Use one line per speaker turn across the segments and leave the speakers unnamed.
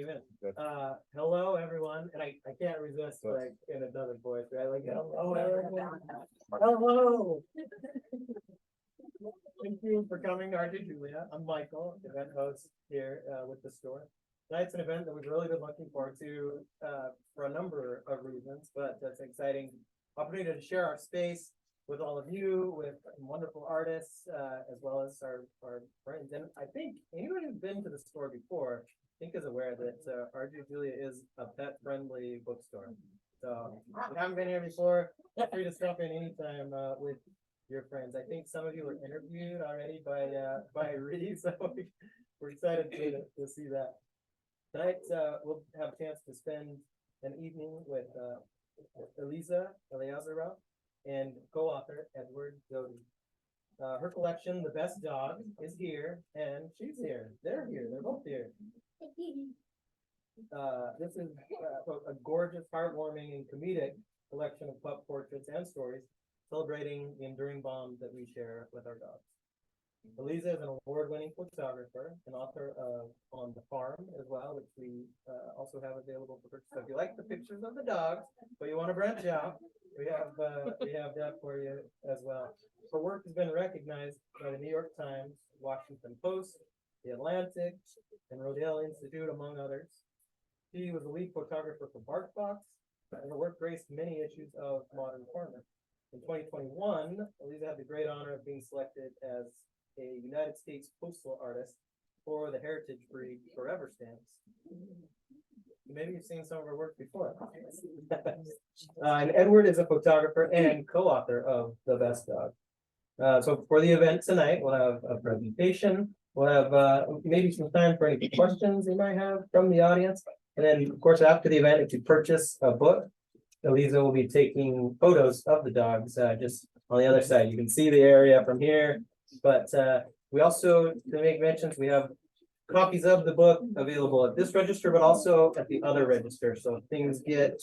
doing? Hello, everyone. And I can't resist like in another voice, right? Like, hello, everyone. Hello. Thank you for coming to RJ Julia. I'm Michael, event host here with the store. Tonight's an event that we've really been looking forward to for a number of reasons, but that's an exciting opportunity to share our space with all of you, with wonderful artists, as well as our friends. And I think anyone who's been to the store before, I think is aware that RJ Julia is a pet-friendly bookstore. So if you haven't been here before, feel free to stop in anytime with your friends. I think some of you were interviewed already by Reed, so we're excited to see that. Tonight, we'll have a chance to spend an evening with Aliza Eliazarov and co-author Edward Doty. Her collection, The Best Dog, is here, and she's here. They're here. They're both here. This is a gorgeous, heartwarming, and comedic collection of pup portraits and stories celebrating the enduring bond that we share with our dogs. Aliza is an award-winning photographer and author of On the Farm as well, which we also have available for purchase. So if you like the pictures of the dogs, but you want to branch out, we have that for you as well. Her work has been recognized by the New York Times, Washington Post, The Atlantic, and Rodale Institute, among others. She was the lead photographer for BarkBox, and her work graced many issues of Modern Farmer. In 2021, Aliza had the great honor of being selected as a United States postal artist for the heritage breed Forever stamps. Maybe you've seen some of her work before. And Edward is a photographer and co-author of The Best Dog. So for the event tonight, we'll have a presentation. We'll have maybe some time for any questions you might have from the audience. And then, of course, after the event, if you purchase a book, Aliza will be taking photos of the dogs just on the other side. You can see the area from here. But we also, to make mentions, we have copies of the book available at this register, but also at the other register. So if things get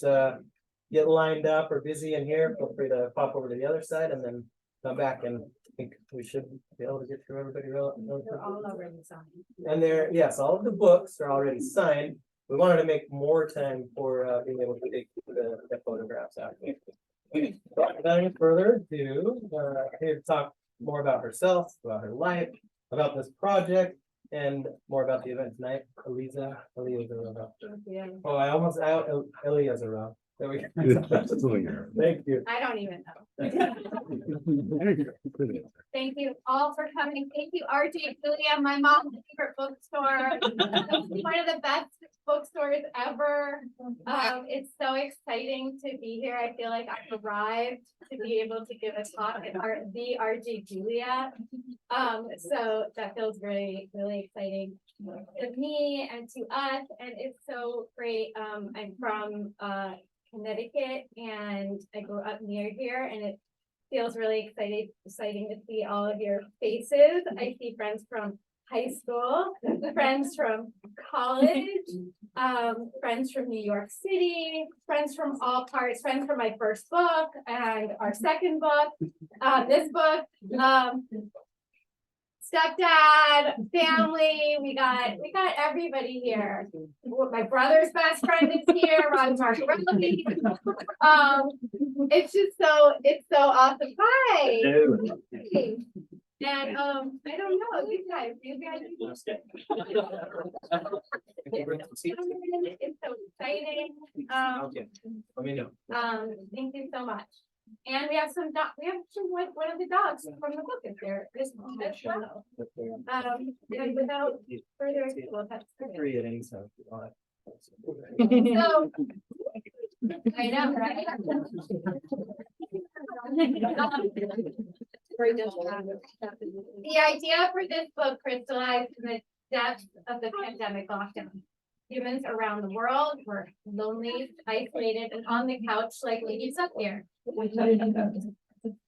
lined up or busy in here, feel free to pop over to the other side and then come back. And I think we should be able to get through everybody.
They're all already signed.
And yes, all of the books are already signed. We wanted to make more time for being able to take the photographs out. Without any further ado, here to talk more about herself, about her life, about this project, and more about the event tonight. Aliza Eliazarov. Oh, I almost out Eliazarov. There we go. Thank you.
I don't even know. Thank you all for coming. Thank you, RJ Julia, my mom's favorite bookstore. One of the best bookstores ever. It's so exciting to be here. I feel like I've arrived to be able to give a talk at the RJ Julia. So that feels really, really exciting to me and to us. And it's so great. I'm from Connecticut, and I grew up near here, and it feels really exciting to see all of your faces. I see friends from high school, friends from college, friends from New York City, friends from all parts, friends from my first book and our second book, this book, stepdad, family, we got everybody here. My brother's best friend is here, Ron Margarelli. It's so awesome. Hi. Hey. And I don't know, you guys it's so exciting.
Let me know.
Thank you so much. And we have one of the dogs from the book is there as well. And without further ado, that's
Three at any time.
so I know, right? The idea for this book crystallized in the depths of the pandemic lockdown. Humans around the world were lonely, isolated, and on the couch like ladies up here.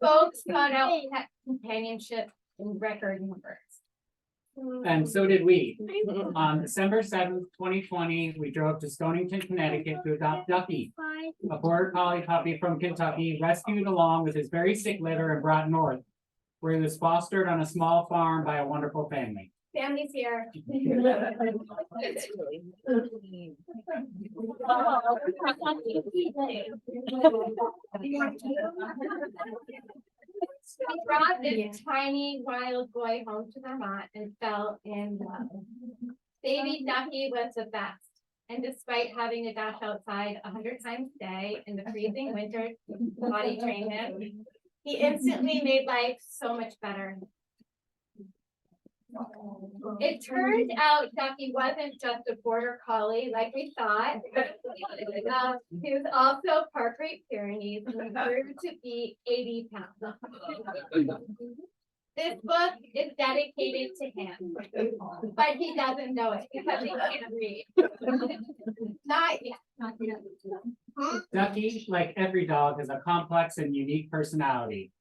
Folks sought out companionship in record numbers.
And so did we. On December 7th, 2020, we drove to Stonington, Connecticut to adopt Ducky, a border collie puppy from Kentucky, rescued along with his very sick litter and brought north, where he was fostered on a small farm by a wonderful family.
Family's here. We brought this tiny wild boy home to Vermont and fell in love. Baby Ducky was the best. And despite having to dash outside 100 times a day in the freezing winter to potty train him, he instantly made life so much better. It turned out Ducky wasn't just a border collie like we thought. He was also part Great Pyrenees and grew to be 80 pounds. This book is dedicated to him, but he doesn't know it because he can't read. Not yet.
Ducky, like every dog, has a complex and unique personality.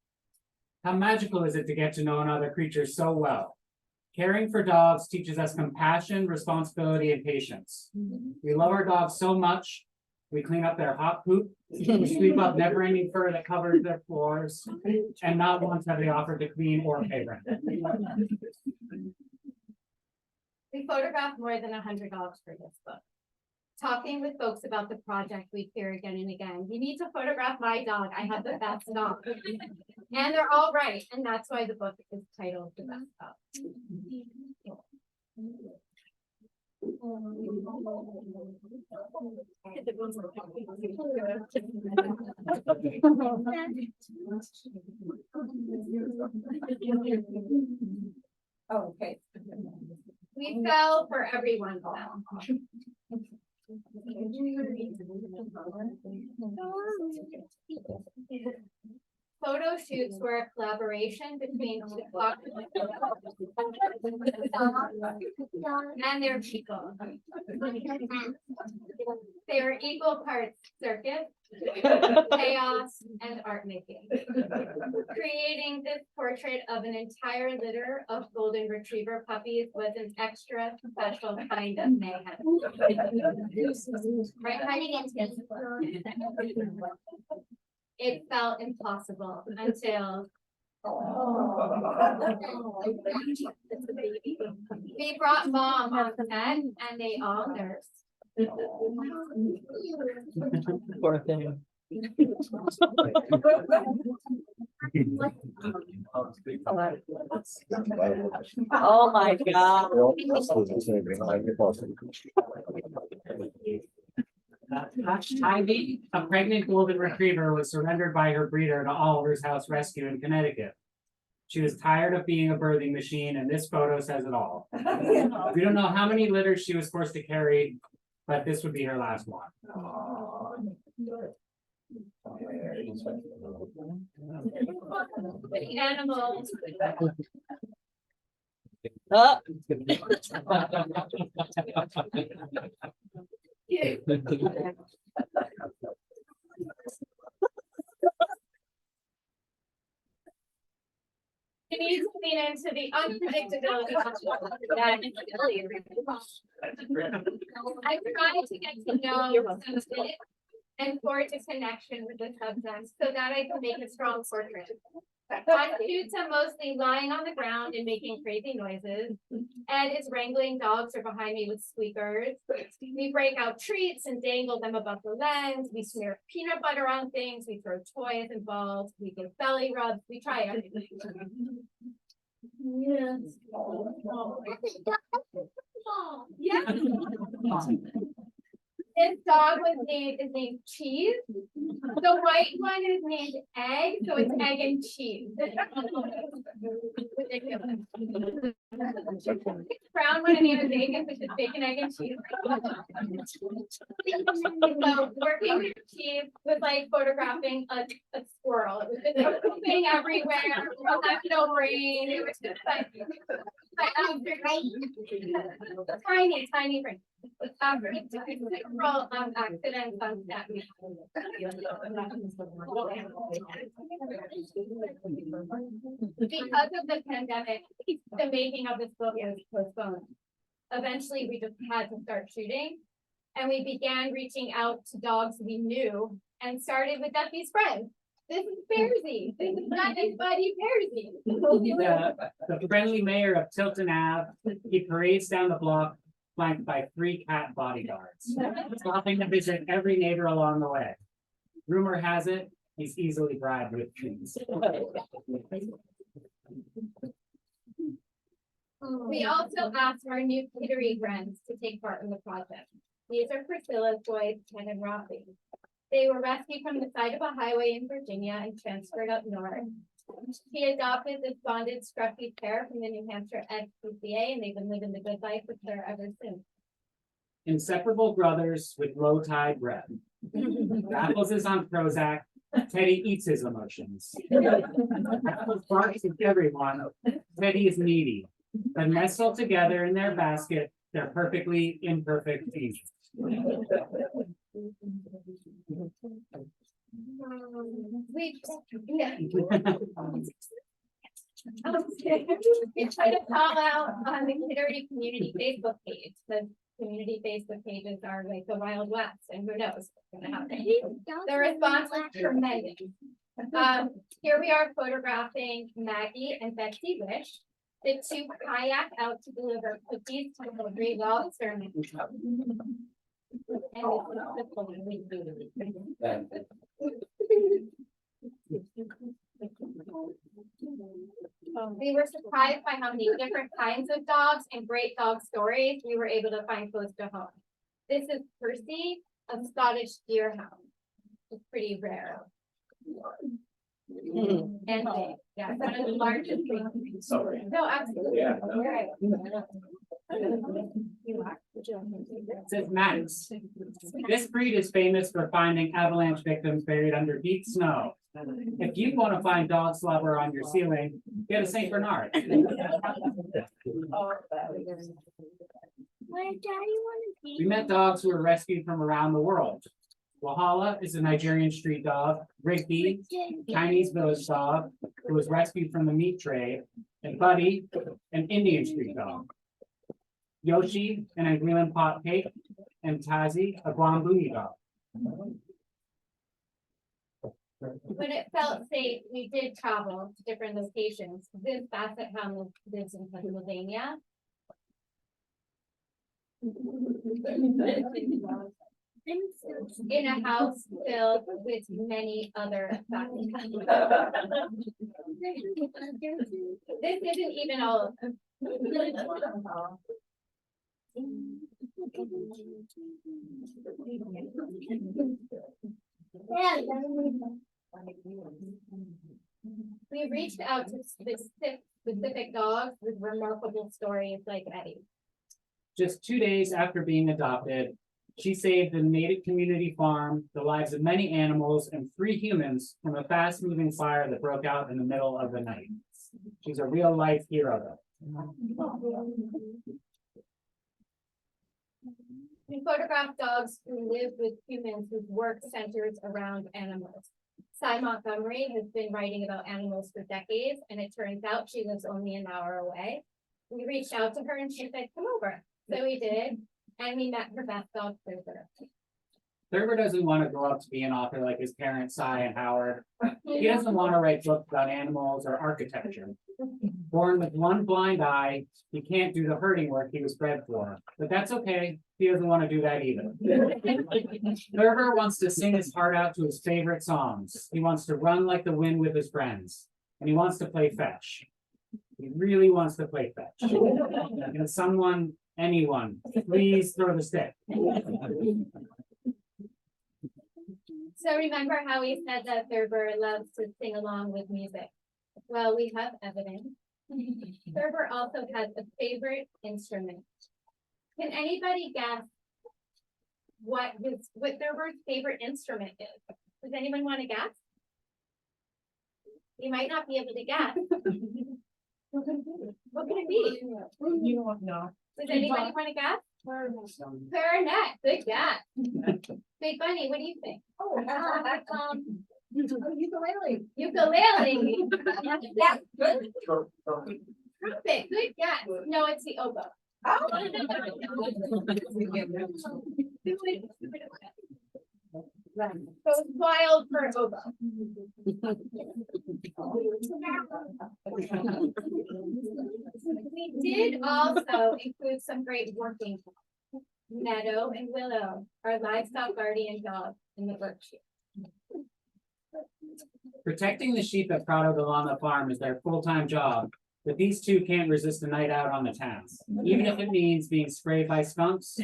How magical is it to get to know another creature so well? Caring for dogs teaches us compassion, responsibility, and patience. We love our dogs so much. We clean up their hot poop, we sweep up never-ending fur that covers their floors, and not once have they offered to clean or pay rent.
We photographed more than 100 dogs for this book. Talking with folks about the project, we hear again and again, you need to photograph my dog. I have the best dog. And they're all right. And that's why the book is titled The Best Dog.
Oh, okay.
We fell for everyone. Photo shoots were a collaboration between photographers and their people. They were equal parts circus, chaos, and art making, creating this portrait of an entire litter of golden retriever puppies was an extra special kind of mayhem. Right, it felt impossible until we brought Mom on the set and they all nursed.
Poor thing.
Oh my God.
Ivy, a pregnant golden retriever, was surrendered by her breeder to Oliver's House Rescue in Connecticut. She was tired of being a birthing machine, and this photo says it all. We don't know how many litters she was forced to carry, but this would be her last one.
The animals. We need to lean into the unpredictability of that. I tried to get to know subject and forge a connection with the subject so that I can make a strong portrait. One shoots him mostly lying on the ground and making crazy noises. Ed is wrangling dogs are behind me with squeakers. We break out treats and dangle them above the lens. We smear peanut butter on things. We throw toys and balls. We give belly rubs. We try everything. Yes. Yeah. This dog is named Cheese. The white one is named Egg, so it's Egg and Cheese. Ridiculous. Brown one named Bacon, which is Bacon, Egg, and Cheese. So working with Cheese was like photographing a squirrel. It was just like pooping everywhere, left no brain. It was just like tiny brain. Several accidents on set. Because of the pandemic, the making of this book was postponed. Eventually, we just had to start shooting, and we began reaching out to dogs we knew and started with Duffy's friends. This is Bearsy. This is not his buddy Bearsy.
The friendly mayor of Tilton Ave, he parades down the block flanked by 3 cat bodyguards, stopping to visit every neighbor along the way. Rumor has it, he's easily bribed with treats.
We also asked our new Kittery friends to take part in the project. These are Priscilla's boys, Ken and Robbie. They were rescued from the side of a highway in Virginia and transferred up north. She adopted this bonded scruffy pair from the New Hampshire SPCA, and they've been living the good life with her ever since.
Inseparable brothers with low tide breath. Apples is on Prozac, Teddy eats his emotions. Apples barks at everyone, Teddy is needy. But nestled together in their basket, they're perfectly imperfect angels.
We try to call out on the Kittery community Facebook page. The community Facebook pages are like the Wild West, and who knows what's gonna happen. The response was tremendous. Here we are photographing Maggie and Betsy Wish. The 2 kayak out to deliver cookies to the 3 well experiment. We were surprised by how many different kinds of dogs and great dog stories we were able to find close to home. This is Percy, a Scottish deerhound. It's pretty rare. And big, yeah, one of the largest breeds. No, absolutely.
Yeah.
You're right.
It says Max. This breed is famous for finding avalanche victims buried under deep snow. If you want to find dog slobber on your ceiling, get a Saint Bernard. We met dogs who were rescued from around the world. Wahala is a Nigerian street dog. Rigby, Chinese village dog, who was rescued from the meat trade. And Buddy, an Indian street dog. Yoshi, an Anguillan pot cake. And Tazi, a Guambuni dog.
When it felt safe, we did travel to different locations. This Basset Hound lives in Pennsylvania. In a house filled with many other Basset Hounds. This isn't even all of them. We reached out to specific dogs with remarkable stories like Eddie.
Just 2 days after being adopted, she saved the native community farm, the lives of many animals, and 3 humans from a fast-moving fire that broke out in the middle of the night. She's a real-life hero, though.
We photographed dogs who live with humans whose work centers around animals. Cy Montgomery has been writing about animals for decades, and it turns out she lives only an hour away. We reached out to her and she said, come over. So we did, and we met her best dog, Thurber.
Thurber doesn't want to grow up to be an author like his parents, Cy and Howard. He doesn't want to write books about animals or architecture. Born with one blind eye, he can't do the herding work he was bred for. But that's okay. He doesn't want to do that either. Thurber wants to sing his heart out to his favorite songs. He wants to run like the wind with his friends. And he wants to play fetch. He really wants to play fetch. Can someone, anyone, please throw the stick?
So remember how we said that Thurber loves to sing along with music? Well, we have evidence. Thurber also has a favorite instrument. Can anybody guess what Thurber's favorite instrument is? Does anyone want to guess? You might not be able to guess. What could it be?
You don't know.
Does anybody want to guess? Clarinet. Good guess. Big Bunny, what do you think?
Ukulele.
Ukulele. That's good. Trumpet. Good guess. No, it's the oboe. Goes wild for Oba. We did also include some great working dogs. Meadow and Willow, our livestock guardian dogs in the worksheet.
Protecting the sheep at Prado de Lana Farm is their full-time job, but these two can't resist a night out on the town, even if it means being sprayed by skunks,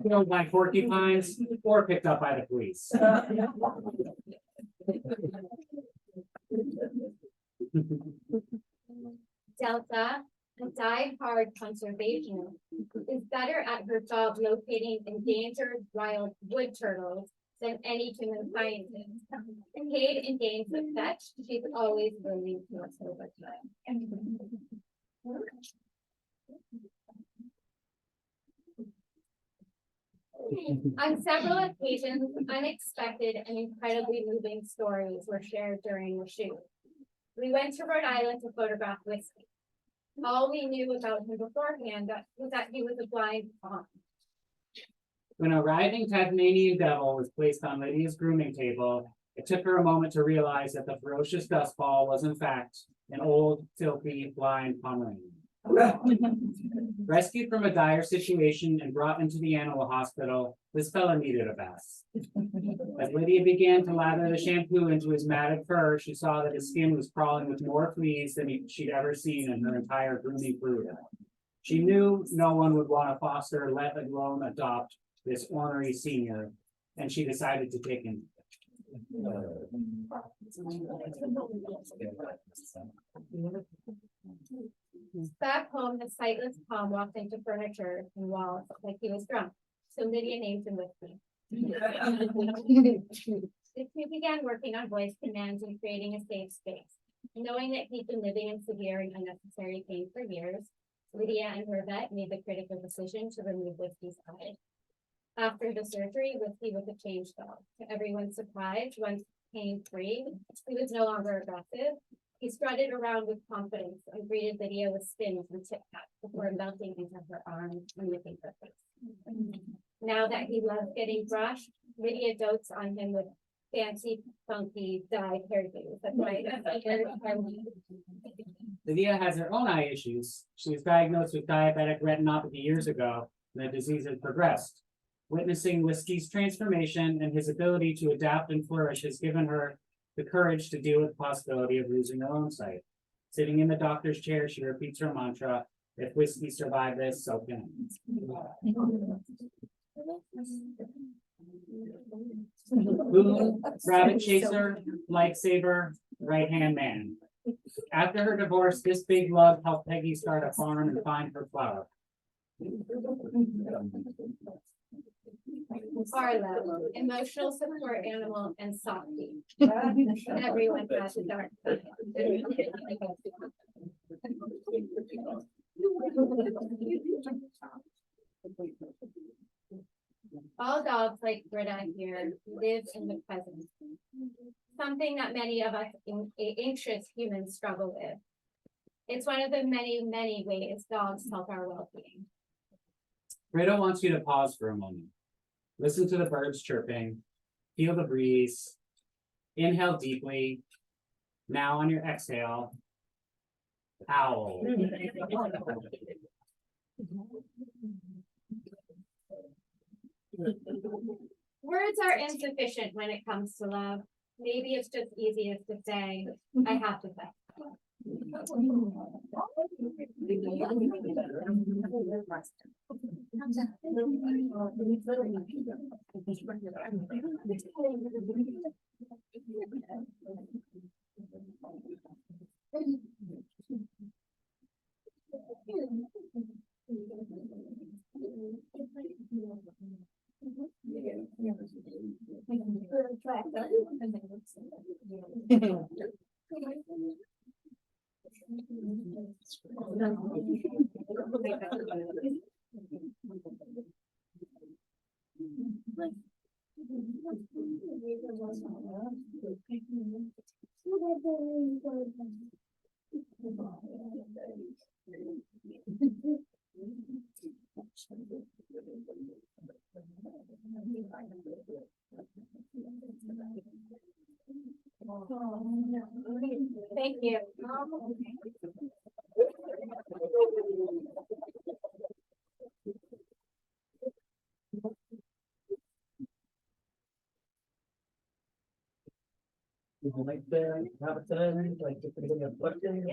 killed by porcupines, or picked up by the police.
Delta, a die-hard conservationist, is better at her job locating endangered wild wood turtles than any human scientist. Paid in games of fetch, she's always willing to us over time. On several occasions, unexpected and incredibly moving stories were shared during the shoot. We went to Rhode Island to photograph Whiskey. All we knew about him beforehand was that he was a blind fawn.
When a writhing Tasmanian devil was placed on Lydia's grooming table, it took her a moment to realize that the ferocious dust ball was in fact an old, filthy, blind Pomeranian. Rescued from a dire situation and brought into the animal hospital, this fella needed a bath. As Lydia began to lather the shampoo into his matted fur, she saw that his skin was crawling with more fleas than she'd ever seen in her entire grooming career. She knew no one would want to foster, let alone adopt, this ornery senior, and she decided to take him.
Back home, the sightless Tom walked into furniture and walls like he was drunk, so Lydia named him Whiskey. The two began working on voice commands and creating a safe space. Knowing that he'd been living in severe and unnecessary pain for years, Lydia and her vet made the critical decision to remove Whiskey's eye. After the surgery, Whiskey was a changed dog. To everyone's surprise, once pain-free, he was no longer aggressive. He strutted around with confidence and greeted Lydia with spins and tip-taps before melting into her arms and licking her face. Now that he loves getting brushed, Lydia dotes on him with fancy, funky, dyed hairdos. That's right.
Lydia has her own eye issues. She was diagnosed with diabetic retinopathy years ago, and the disease has progressed. Witnessing Whiskey's transformation and his ability to adapt and flourish has given her the courage to deal with the possibility of losing her own sight. Sitting in the doctor's chair, she repeats her mantra, "If Whiskey survived this, so can I." Boone, rabbit chaser, lightsaber, right-hand man. After her divorce, this big lug helped Peggy start a farm and find her flower.
Arlo, emotional support animal and softie. Everyone has a dark side. All dogs like Britta here live in the present, something that many of us anxious humans struggle with. It's one of the many, many ways dogs help our well-being.
Britta wants you to pause for a moment. Listen to the birds chirping, feel the breeze, inhale deeply. Now on your exhale, owl.
Words are insufficient when it comes to love. Maybe it's just easiest to say, I have to say. Thank you.
Would you like to have a time, like, if you have questions?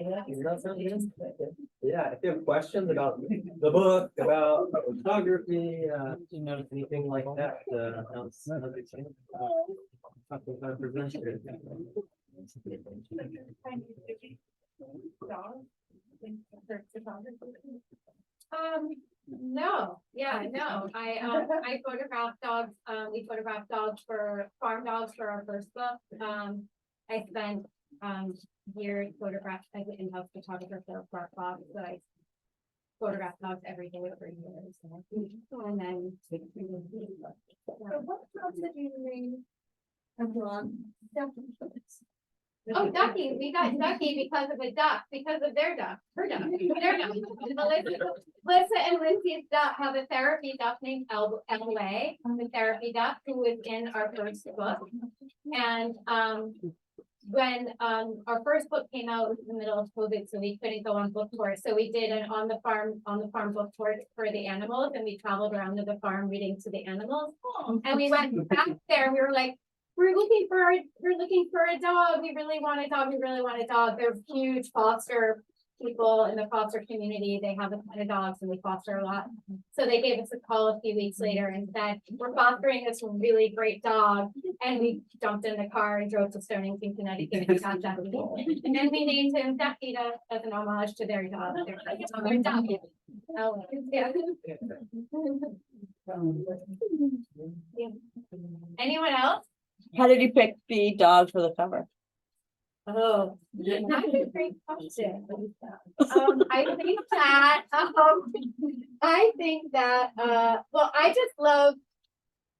Yeah, if you have questions about the book, about photography, anything like that,
No, yeah, no, I photographed dogs, we photographed dogs for farm dogs for our first book. I spent, years photographed as an in-house photographer for Bark Box, so I photographed dogs every day for years. And then.
So what jobs did you name?
Oh, Ducky, we got Ducky because of a duck, because of their duck, her duck, their duck. Melissa and Lindsay's duck have a therapy duck named LA, the therapy duck, who was in our first book. And, when, our first book came out, it was in the middle of COVID, so we couldn't go on book tour. So we did an on the farm book tour for the animals, and we traveled around to the farm reading to the animals. And we went back there, and we were like, we're looking for a dog. We really want a dog. We really want a dog. They're huge foster people in the foster community. They have a ton of dogs and we foster a lot. So they gave us a call a few weeks later and said, we're fostering this really great dog. And we jumped in the car and drove to Stonington, Connecticut and got Ducky. And then we named him Ducky as an homage to their dog. Their dog. Oh, yeah. Anyone else?
How did you pick the dog for the cover?
Oh, that's a great question. I think that, well,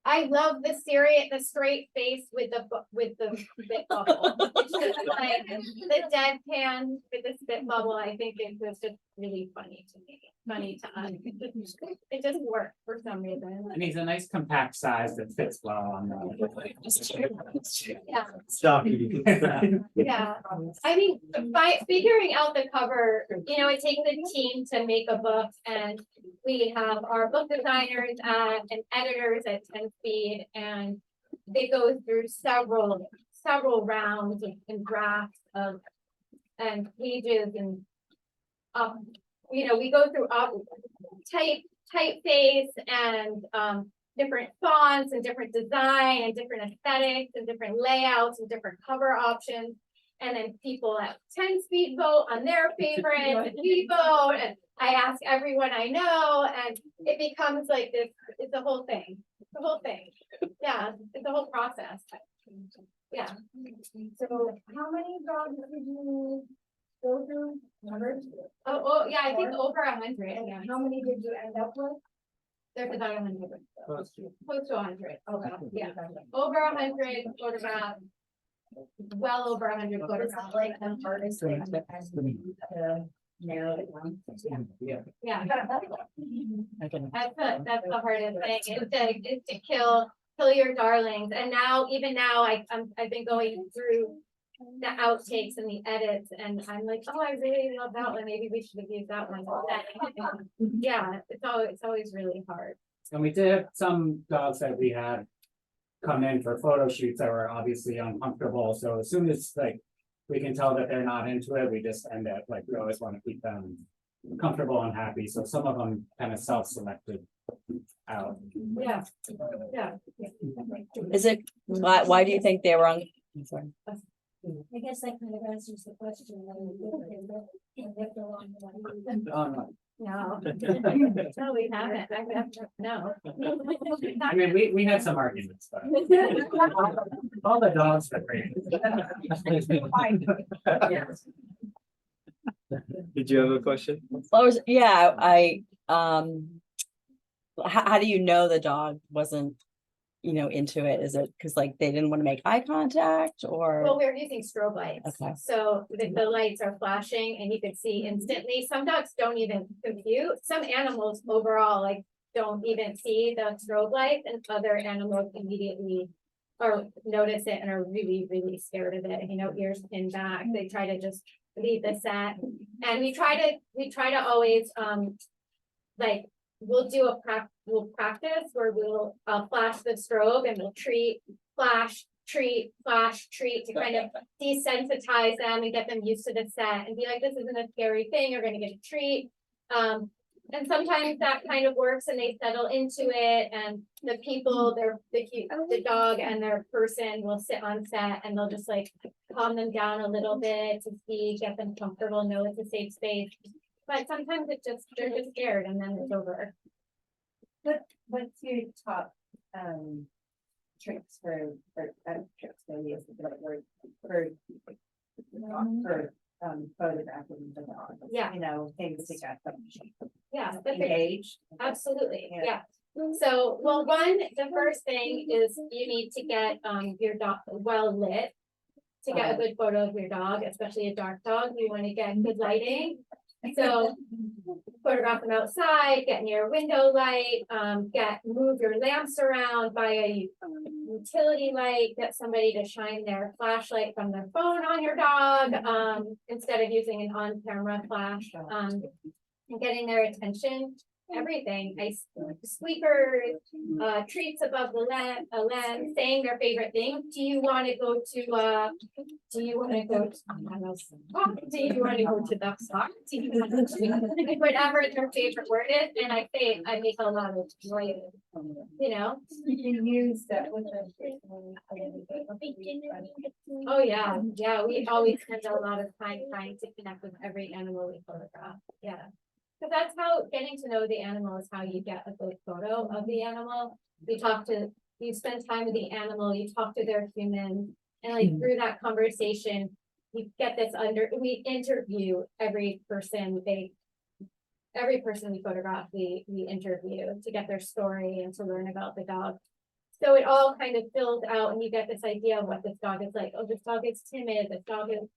I love the serious, the straight face with the spit bubble. It's just like the deadpan with the spit bubble. I think it was just really funny to me, funny to us. It just worked for some reason.
And he's a nice compact size that fits well on the.
Yeah.
Stop.
Yeah, I mean, by figuring out the cover, it takes a team to make a book, and we have our book designers and editors at 10 speed, and they go through several rounds and drafts of and pages and we go through typeface and different fonts and different design and different aesthetics and different layouts and different cover options. And then people at 10 speed vote on their favorites and we vote, and I ask everyone I know, and it becomes like this, it's a whole thing. It's a whole thing. Yeah, it's a whole process. Yeah.
So how many dogs did you go through?
Oh, yeah, I think over 100. Yeah.
How many did you end up with?
There's about 100. Close to 100.
Okay.
Yeah. Over 100 photographs. Well over 100
Is
photographs.
that like the hardest thing to narrow it down?
Yeah.
Okay.
That's the hardest thing is to kill your darlings. And now, even now, I've been going through the outtakes and the edits, and I'm like, oh, I really love that one. Maybe we should have used that one. Yeah, it's always really hard.
And we did have some dogs that we had come in for photo shoots that were obviously uncomfortable. So as soon as we can tell that they're not into it, we just end up we always want to keep them comfortable and happy. So some of them kind of self-selected out.
Yeah.
Is it, why do you think they were on? I'm sorry.
I guess that kind of answers the question.
No. No, we haven't. No.
I mean, we had some arguments, but all the dogs are great.
Did you have a question?
How do you know the dog wasn't, into it? Is it because they didn't want to make eye contact or?
Well, we're using strobe lights.
Okay.
So the lights are flashing and you can see instantly. Some dogs don't even compute. Some animals overall don't even see the strobe lights, and other animals immediately or notice it and are really, really scared of it, you know, ears pinned back, they try to just leave the set. And we try to always, like, we'll practice where we'll flash the strobe and we'll treat, flash, treat, flash, treat to kind of desensitize them and get them used to the set and be like, this isn't a scary thing, you're gonna get a treat. And sometimes that kind of works and they settle into it, and the people, the dog and their person will sit on set and they'll just like calm them down a little bit to see, get them comfortable, know it's a safe space. But sometimes they're just scared and then it's over.
What's your top, tricks for tricks, maybe is the right word, for photographing the dog?
Yeah.
You know, things to get them
Yeah,
engaged.
absolutely,
Yeah.
yeah. So, well, the first thing is you need to get your dog well lit. To get a good photo of your dog, especially a dark dog, you want to get good lighting. So photograph them outside, get near a window light, move your lamps around, buy a utility light, get somebody to shine their flashlight from their phone on your dog, instead of using an on-camera flash, and getting their attention. Everything, ice squeakers, treats above the lens, saying their favorite thing. Do you want to go to the sock? Do you want to whatever their favorite word is? And I make a lot of joy, you know.
You can use that with
Oh yeah, we always spend a lot of time trying to connect with every animal we photograph, yeah. So that's how getting to know the animal is how you get a good photo of the animal. You spend time with the animal, you talk to their human, and like through that conversation, you get we interview every person we photograph, we interview to get their story and to learn about the dog. So it all kind of fills out and you get this idea of what this dog is like. Oh, this dog is timid, this dog is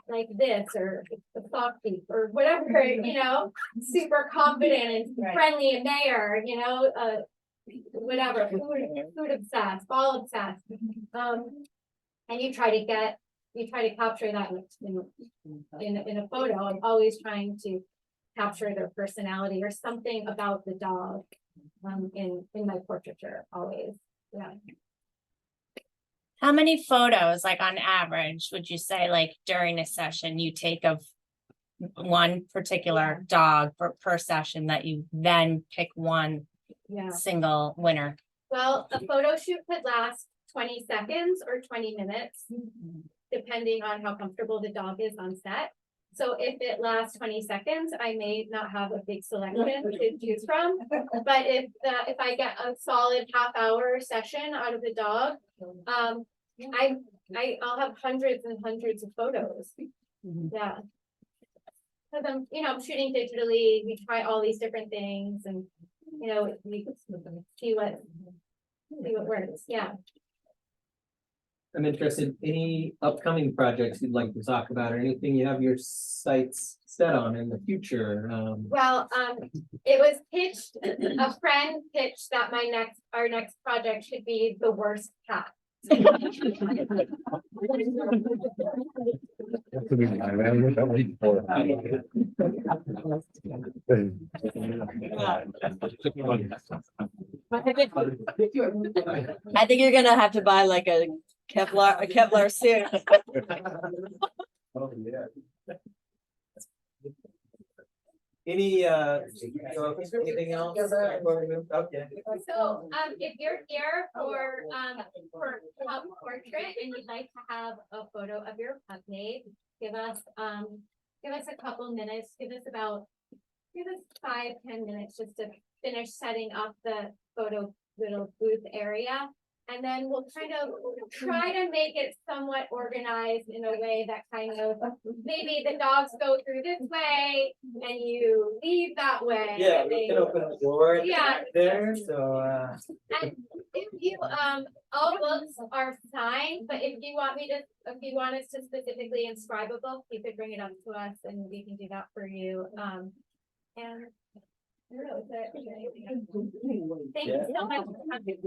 like this, or the sock thief, or whatever, you know, super confident and friendly and mayor, you know, whatever, food obsessed, ball obsessed. And you try to capture that in a photo. I'm always trying to capture their personality or something about the dog in my portraiture, always. Yeah.
How many photos, like on average, would you say, like during a session you take of one particular dog per session that you then pick one single winner?
Well, a photo shoot could last 20 seconds or 20 minutes, depending on how comfortable the dog is on set. So if it lasts 20 seconds, I may not have a big selection to choose from. But if I get a solid half-hour session out of the dog, I'll have hundreds and hundreds of photos. Yeah. Because I'm shooting digitally, we try all these different things and, we see what works. Yeah.
I'm interested, any upcoming projects you'd like to talk about or anything you have your sights set on in the future?
Well, it was pitched, a friend pitched that our next project should be the worst cat.
I think you're gonna have to buy like a Kevlar suit.
Oh, yeah. Anything else? Okay.
So, if you're here for pup portrait and you'd like to have a photo of your pup made, give us a couple minutes, give us 5-10 minutes just to finish setting up the photo little booth area. And then we'll kind of try to make it somewhat organized in a way that kind of, maybe the dogs go through this way and you leave that way.
Yeah, we can open the door there, so.
And if you, all books are fine, but if you want us to specifically inscribe a book, you could bring it up to us and we can do that for you. And I don't know, thank you so much for coming.